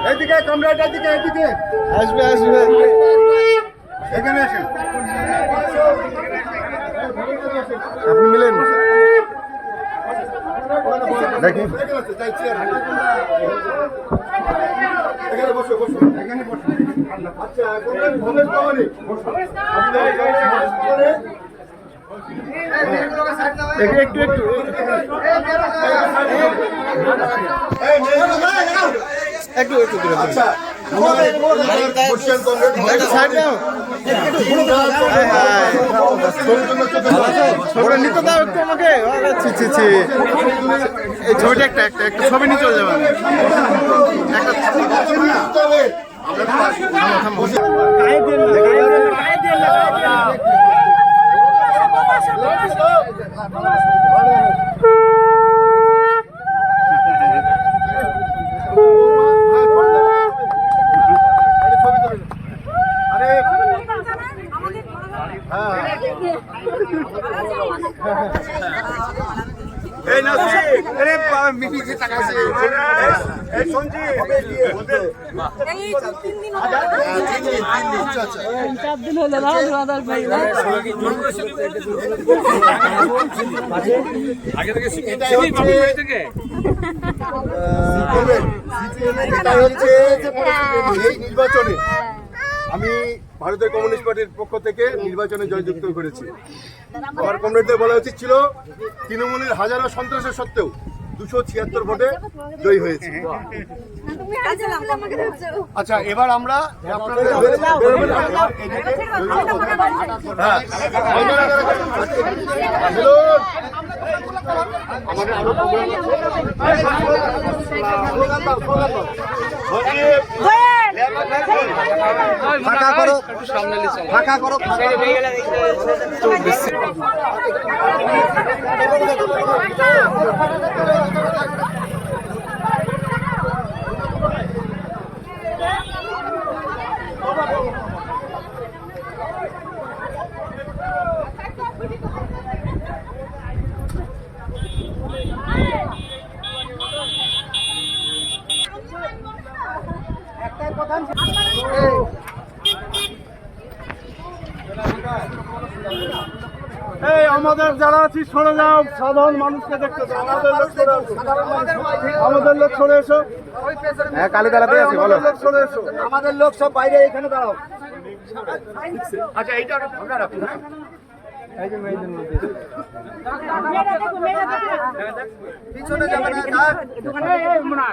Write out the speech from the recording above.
এদিকে কমরেড, এদিকে এদিকে আসবে আসবে। এখানে আসেন। আপনি মিলেন দেখি। এখানে বসো বসো, এখানে বসো। আচ্ছা কমরেড ভবেশ বাবানি একটু একটু একটু একটু দূরে। আচ্ছা সাইড দাও। ওরা নিতে দাও একটু আমাকে। ছি ছি ছি, এই ছবিটা একটা একটা একটা ছবি নিয়ে চলে যাবেন। একটা থামো থামো। এই না আরে মিমি যে টাকা আছে এই সঞ্জীব এই 3 দিন হলো 4 দিন হলো না রাদার ভাই আগে থেকে এটা হচ্ছে এই নির্বাচনে আমি ভারতের কমিউনিস্ট পার্টির পক্ষ থেকে নির্বাচনে জয়যুক্ত করেছি। আমার কমরেডদের বলা উচিত ছিল তৃণমূলের হাজারো সন্ত্রাসের সত্ত্বেও 276 ভোটে জয়ী হয়েছে। আচ্ছা এবার আমরা ফাঁকা করো, ফাঁকা করো, এই আমাদের যারা আছি সরে যাও, সাধারণ মানুষকে দেখতে দাও। আমাদের লোক সরে এসো। হ্যাঁ কালীতলাতে আছে বলো। লোক সরে এসো, আমাদের লোক সব বাইরে এখানে দাঁড়াও। আচ্ছা এইটা আমরা রাখি। পিছনে যাবে না।